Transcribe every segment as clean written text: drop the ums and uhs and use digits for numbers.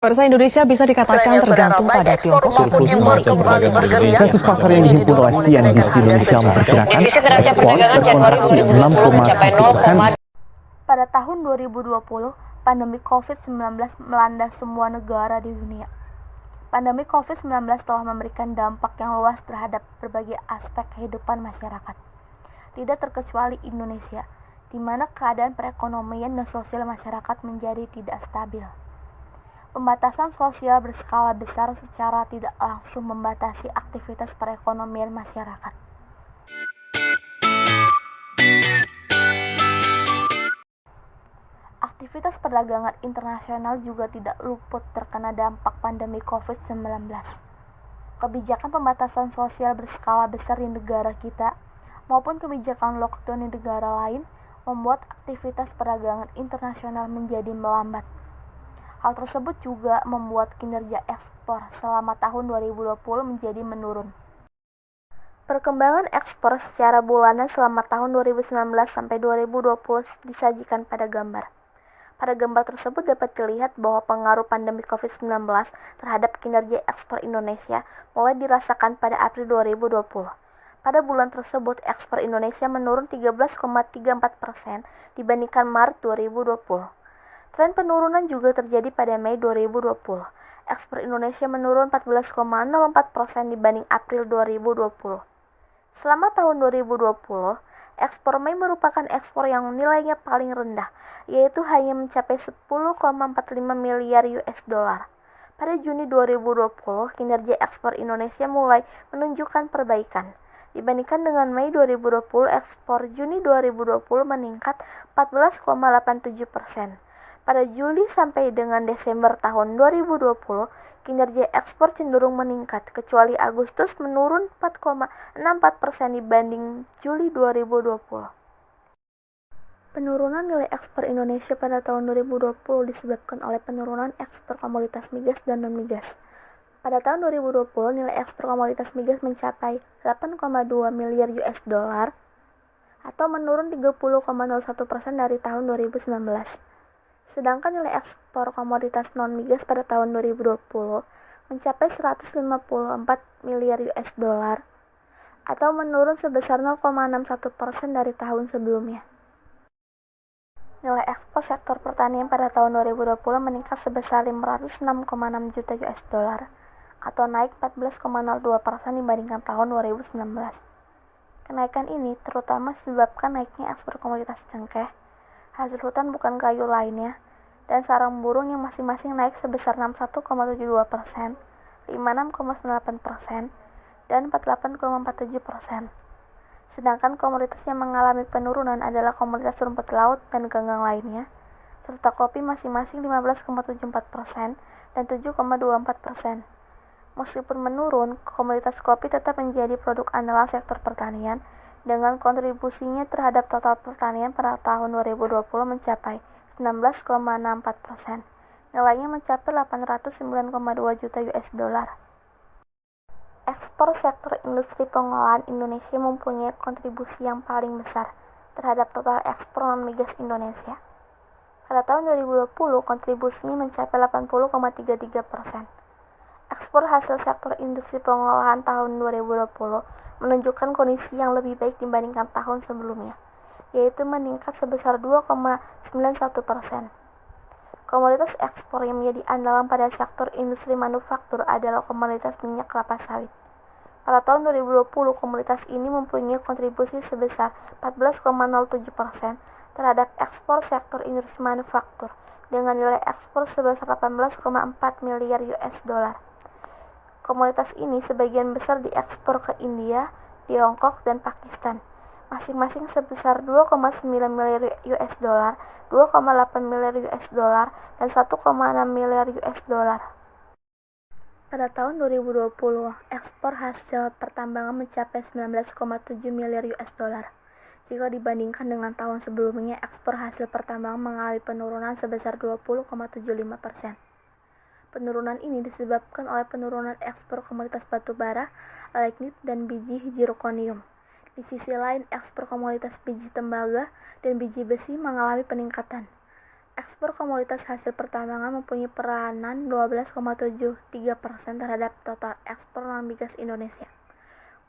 Pemirsa, Indonesia bisa dikatakan tergantung pada Tiongkok. Surplus neraca perdagangan Indonesia. Sensus pasar yang dihimpun oleh CNBC Indonesia memperkirakan ekspor terkontraksi 6,1%. Pada tahun 2020, pandemi COVID-19 melanda semua negara di dunia. Pandemi COVID-19 telah memberikan dampak yang luas terhadap berbagai aspek kehidupan masyarakat. Tidak terkecuali Indonesia, di mana keadaan perekonomian dan sosial masyarakat menjadi tidak stabil. Pembatasan sosial berskala besar secara tidak langsung membatasi aktivitas perekonomian masyarakat. Aktivitas perdagangan internasional juga tidak luput terkena dampak pandemi COVID-19. Kebijakan pembatasan sosial berskala besar di negara kita maupun kebijakan lockdown di negara lain membuat aktivitas perdagangan internasional menjadi melambat. Hal tersebut juga membuat kinerja ekspor selama tahun 2020 menjadi menurun. Perkembangan ekspor secara bulanan selama tahun 2019 sampai 2020 disajikan pada gambar. Pada gambar tersebut dapat dilihat bahwa pengaruh pandemi COVID-19 terhadap kinerja ekspor Indonesia mulai dirasakan pada April 2020. Pada bulan tersebut, ekspor Indonesia menurun 13,34% dibandingkan Maret 2020. Tren penurunan juga terjadi pada Mei 2020. Ekspor Indonesia menurun 14,04% dibanding April 2020. Selama tahun 2020, ekspor Mei merupakan ekspor yang nilainya paling rendah, yaitu hanya mencapai 10,45 miliar US dollar. Pada Juni 2020, kinerja ekspor Indonesia mulai menunjukkan perbaikan. Dibandingkan dengan Mei 2020, ekspor Juni 2020 meningkat 14,87%. Pada Juli sampai dengan Desember tahun 2020, kinerja ekspor cenderung meningkat, kecuali Agustus menurun 4,64% dibanding Juli 2020. Penurunan nilai ekspor Indonesia pada tahun 2020 disebabkan oleh penurunan ekspor komoditas migas dan non-migas. Pada tahun 2020, nilai ekspor komoditas migas mencapai 8,2 miliar US dollar atau menurun 30,01% dari tahun 2019. Sedangkan nilai ekspor komoditas non-migas pada tahun 2020 mencapai 154 miliar US dollar atau menurun sebesar 0,61% dari tahun sebelumnya. Nilai ekspor sektor pertanian pada tahun 2020 meningkat sebesar 506,6 juta US dollar atau naik 14,02% dibandingkan tahun 2019. Kenaikan ini terutama disebabkan naiknya ekspor komoditas cengkeh, hasil hutan bukan kayu lainnya, dan sarang burung yang masing-masing naik sebesar 61,72%, 56,98%, dan 48,47%. Sedangkan komoditas yang mengalami penurunan adalah komoditas rumput laut dan ganggang lainnya, serta kopi masing-masing 15,74% dan 7,24%. Meskipun menurun, komoditas kopi tetap menjadi produk andalan sektor pertanian dengan kontribusinya terhadap total pertanian pada tahun 2020 mencapai 19,64%. Nilainya mencapai 809,2 juta US dollar. Ekspor sektor industri pengolahan Indonesia mempunyai kontribusi yang paling besar terhadap total ekspor non-migas Indonesia. Pada tahun 2020, kontribusinya mencapai 80,33%. Ekspor hasil sektor industri pengolahan tahun 2020 menunjukkan kondisi yang lebih baik dibandingkan tahun sebelumnya, yaitu meningkat sebesar 2,91%. Komoditas ekspor yang menjadi andalan pada sektor industri manufaktur adalah komoditas minyak kelapa sawit. Pada tahun 2020, komoditas ini mempunyai kontribusi sebesar 14,07% terhadap ekspor sektor industri manufaktur dengan nilai ekspor sebesar 18,4 miliar US dollar. Komoditas ini sebagian besar diekspor ke India, Tiongkok, dan Pakistan, masing-masing sebesar 2,9 miliar US dollar, 2,8 miliar US dollar, dan 1,6 miliar US dollar. Pada tahun 2020, ekspor hasil pertambangan mencapai 19,7 miliar US dollar. Jika dibandingkan dengan tahun sebelumnya, ekspor hasil pertambangan mengalami penurunan sebesar 20,75%. Penurunan ini disebabkan oleh penurunan ekspor komoditas batu bara, lignit, dan biji zirconium. Di sisi lain, ekspor komoditas biji tembaga dan biji besi mengalami peningkatan. Ekspor Ekspor komoditas hasil pertambangan mempunyai peranan 12,73% terhadap total ekspor non-migas Indonesia.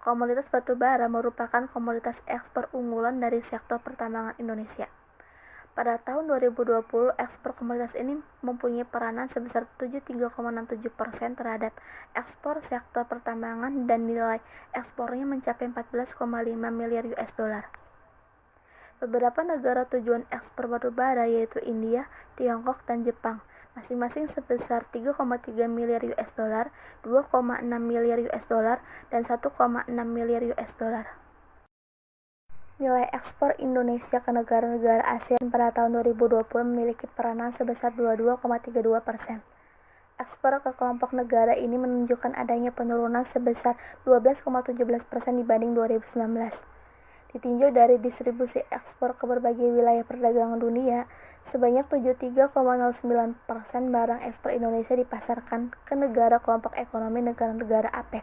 Komoditas batu bara merupakan komoditas ekspor unggulan dari sektor pertambangan Indonesia. Pada tahun 2020, ekspor komoditas ini mempunyai peranan sebesar 73,67% terhadap ekspor sektor pertambangan dan nilai ekspornya mencapai 14,5 miliar US dollar. Beberapa negara tujuan ekspor batu bara yaitu India, Tiongkok, dan Jepang, masing-masing sebesar 3,3 miliar US dollar, 2,6 miliar US dollar, dan 1,6 miliar US dollar. Nilai ekspor Indonesia ke negara-negara ASEAN pada tahun 2020 memiliki peranan sebesar 22,32%. Ekspor ke kelompok negara ini menunjukkan adanya penurunan sebesar 12,17% dibanding 2019. Ditinjau dari distribusi ekspor ke berbagai wilayah perdagangan dunia, sebanyak 73,09% barang ekspor Indonesia dipasarkan ke negara kelompok ekonomi negara-negara APEC,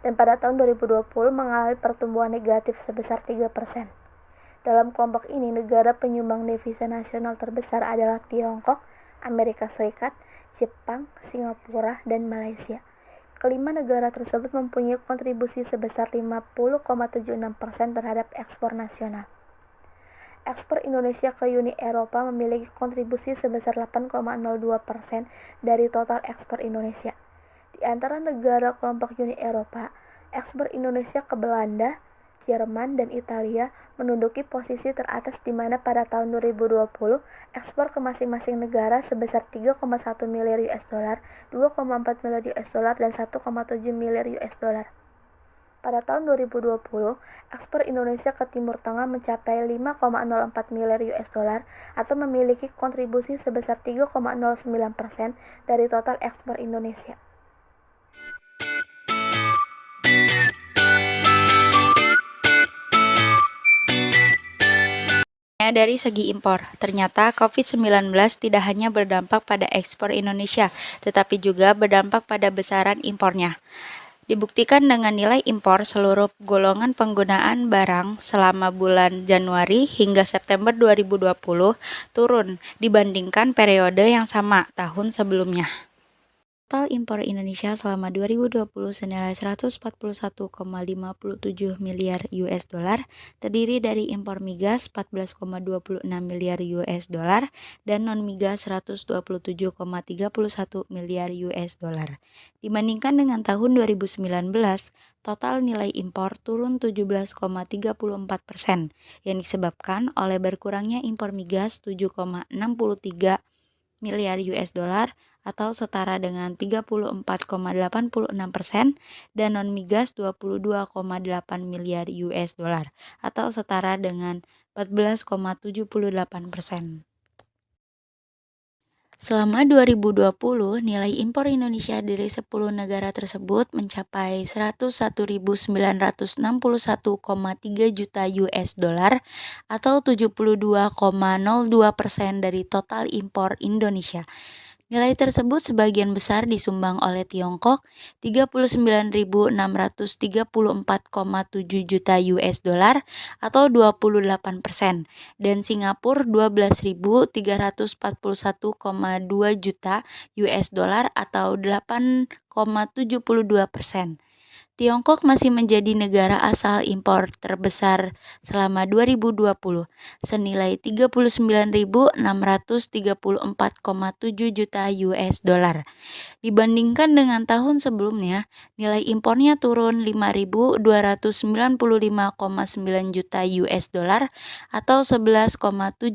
dan pada tahun 2020 mengalami pertumbuhan negatif sebesar 3%. Dalam kelompok ini, negara penyumbang devisa nasional terbesar adalah Tiongkok, Amerika Serikat, Jepang, Singapura, dan Malaysia. Kelima negara tersebut mempunyai kontribusi sebesar 50,76% terhadap ekspor nasional. Ekspor Indonesia ke Uni Eropa memiliki kontribusi sebesar 8,02% dari total ekspor Indonesia. Di antara negara kelompok Uni Eropa, ekspor Indonesia ke Belanda, Jerman, dan Italia menduduki posisi teratas di mana pada tahun 2020 ekspor ke masing-masing negara sebesar 3,1 miliar US dollar, 2,4 miliar US dollar, dan 1,7 miliar US dollar. Pada tahun 2020, ekspor Indonesia ke Timur Tengah mencapai 5,04 miliar US dollar atau memiliki kontribusi sebesar 3,09% dari total ekspor Indonesia. Dari segi impor, ternyata COVID-19 tidak hanya berdampak pada ekspor Indonesia, tetapi juga berdampak pada besaran impornya. Dibuktikan dengan nilai impor seluruh golongan penggunaan barang selama bulan Januari hingga September 2020 turun dibandingkan periode yang sama tahun sebelumnya. Total impor Indonesia selama 2020 senilai 141,57 miliar US dollar, terdiri dari impor migas 14,26 miliar US dollar dan non-migas 127,31 miliar US dollar. Dibandingkan dengan tahun 2019, total nilai impor turun 17,34%, yang disebabkan oleh berkurangnya impor migas 7,63 miliar US dollar atau setara dengan 34,86% dan non-migas 22,8 miliar US dollar atau setara dengan 14,78%. Selama 2020, nilai impor Indonesia dari 10 negara tersebut mencapai 101.961,3 juta US dollar atau 72,02% dari total impor Indonesia. Nilai tersebut sebagian besar disumbang oleh Tiongkok 39.634,7 juta US dollar atau 28% dan Singapura 12.341,2 juta US dollar atau 8,72%. Tiongkok masih menjadi negara asal impor terbesar selama 2020, senilai 39.634,7 juta US dollar. Dibandingkan dengan tahun sebelumnya, nilai impornya turun 5.295,9 juta US dollar atau 11,79%.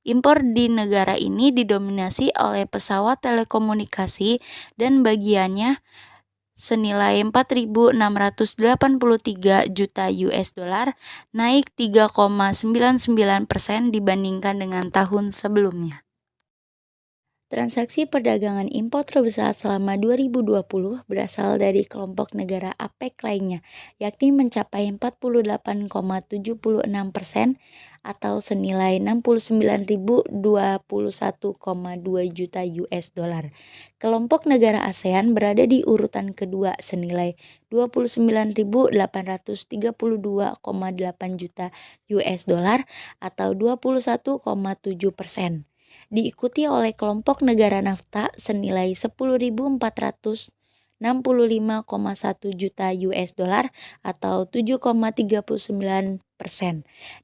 Impor di negara ini didominasi oleh pesawat telekomunikasi dan bagiannya senilai 4.683 juta US dollar, naik 3,99% dibandingkan dengan tahun sebelumnya. Transaksi perdagangan impor terbesar selama 2020 berasal dari kelompok negara APEC lainnya, yakni mencapai 48,76% atau senilai 69.021,2 juta US dollar. Kelompok negara ASEAN berada di urutan kedua senilai 29.832,8 juta US dollar atau 21,7%. Diikuti oleh kelompok negara NAFTA senilai 10.465,1 juta US dollar atau 7,39%,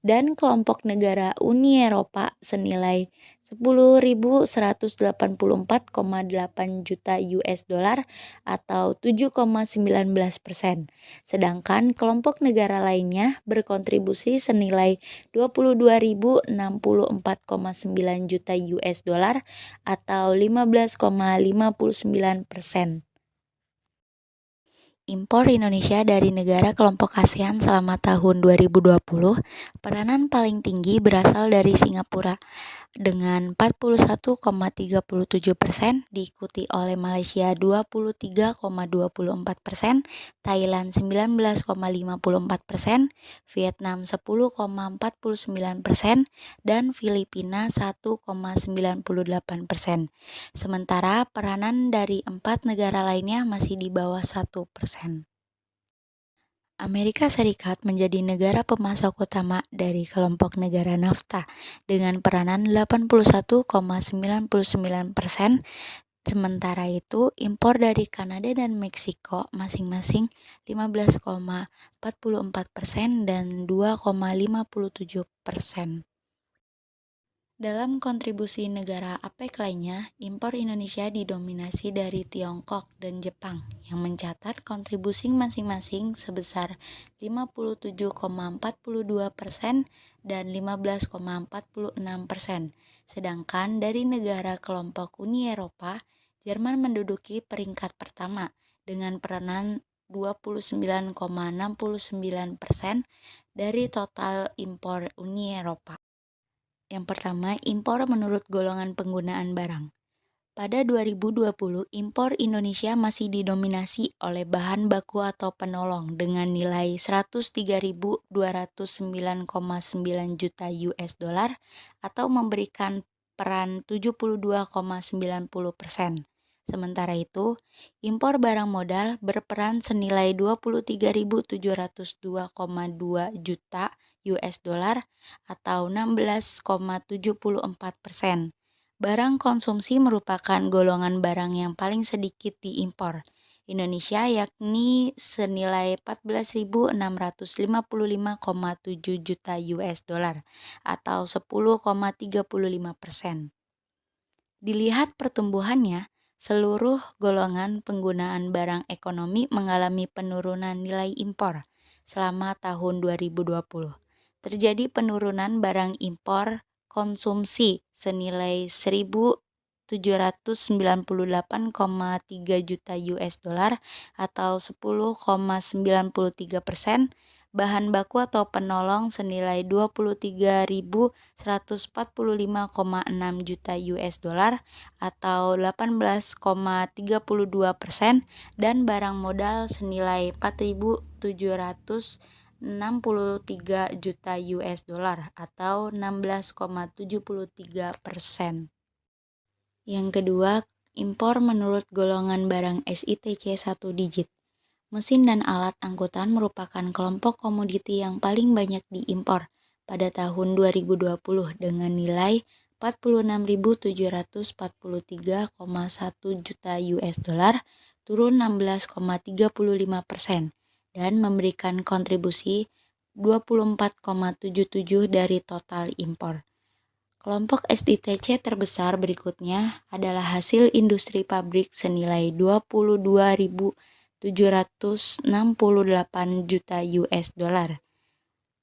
dan kelompok negara Uni Eropa senilai 10.184,8 juta US dollar atau 7,19%. Sedangkan kelompok negara lainnya berkontribusi senilai 22.064,9 juta US dollar atau 15,59%. Impor Indonesia dari negara kelompok ASEAN selama tahun 2020, peranan paling tinggi berasal dari Singapura dengan 41,37%, diikuti oleh Malaysia 23,24%, Thailand 19,54%, Vietnam 10,49%, dan Filipina 1,98%. Sementara peranan dari 4 negara lainnya masih di bawah 1%. Amerika Serikat menjadi negara pemasok utama dari kelompok negara NAFTA dengan peranan 81,99%. Sementara itu, impor dari Kanada dan Meksiko masing-masing 15,44% dan 2,57%. Dalam kontribusi negara APEC lainnya, impor Indonesia didominasi dari Tiongkok dan Jepang yang mencatat kontribusi masing-masing sebesar 57,42% dan 15,46%. Sedangkan dari negara kelompok Uni Eropa, Jerman menduduki peringkat pertama dengan peranan 29,69% dari total impor Uni Eropa. Yang pertama, impor menurut golongan penggunaan barang. Pada 2020, impor Indonesia masih didominasi oleh bahan baku atau penolong dengan nilai 103.209,9 juta US dollar atau memberikan peran 72,90%. Sementara itu, impor barang modal berperan senilai 23.702,2 juta US dollar atau 16,74%. Barang konsumsi merupakan golongan barang yang paling sedikit diimpor Indonesia, yakni senilai 14.655,7 juta US dollar atau 10,35%. Dilihat pertumbuhannya, seluruh golongan penggunaan barang ekonomi mengalami penurunan nilai impor selama tahun 2020. Terjadi penurunan barang impor konsumsi senilai 1.798,3 juta US dollar atau 10,93%, bahan baku atau penolong senilai 23.145,6 juta US dollar atau 18,32%, dan barang modal senilai 4.763 juta US dollar atau 16,73%. Yang kedua, impor menurut golongan barang SITC 1 digit. Mesin dan alat angkutan merupakan kelompok komoditi yang paling banyak diimpor pada tahun 2020 dengan nilai 46.743,1 juta US dollar, turun 16,35% dan memberikan kontribusi 24,77% dari total impor. Kelompok SITC terbesar berikutnya adalah hasil industri pabrik senilai 22.768 juta US dollar,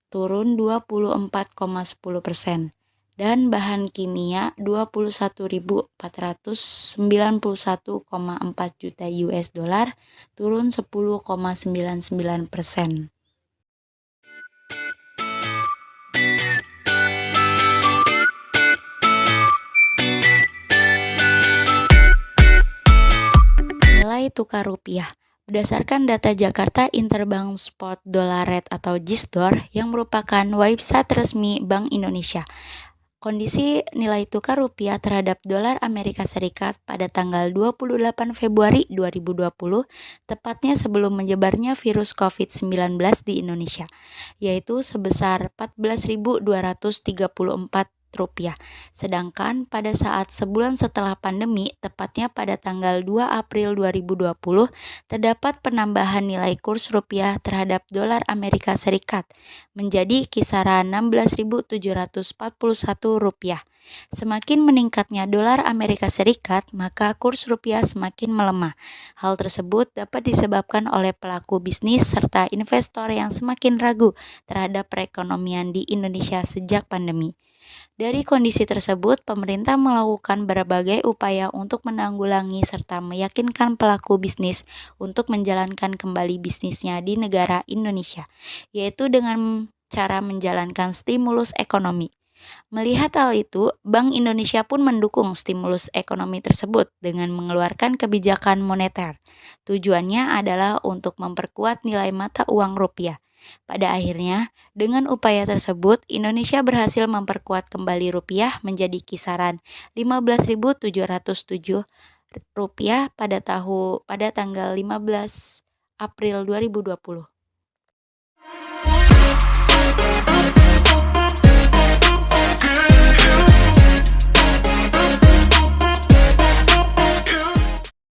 turun 24,10%, dan bahan kimia 21.491,4 juta US dollar, turun 10,99%. nilai tukar rupiah. Berdasarkan data Jakarta Interbank Spot Dollar Rate atau JISDOR yang merupakan website resmi Bank Indonesia, kondisi nilai tukar rupiah terhadap dolar Amerika Serikat pada tanggal 28 Februari 2020, tepatnya sebelum menyebarnya virus COVID-19 di Indonesia, yaitu sebesar Rp14.234. Sedangkan pada saat sebulan setelah pandemi, tepatnya pada tanggal 2 April 2020, terdapat penambahan nilai kurs rupiah terhadap dolar Amerika Serikat menjadi kisaran Rp16.741. Semakin meningkatnya dolar Amerika Serikat, maka kurs rupiah semakin melemah. Hal tersebut dapat disebabkan oleh pelaku bisnis serta investor yang semakin ragu terhadap perekonomian di Indonesia sejak pandemi. Dari kondisi tersebut, pemerintah melakukan berbagai upaya untuk menanggulangi serta meyakinkan pelaku bisnis untuk menjalankan kembali bisnisnya di negara Indonesia, yaitu dengan cara menjalankan stimulus ekonomi. Melihat hal itu, Bank Indonesia pun mendukung stimulus ekonomi tersebut dengan mengeluarkan kebijakan moneter. Tujuannya adalah untuk memperkuat nilai mata uang rupiah. Pada akhirnya, dengan upaya tersebut, Indonesia berhasil memperkuat kembali rupiah menjadi kisaran Rp15.707 pada tanggal 15 April 2020.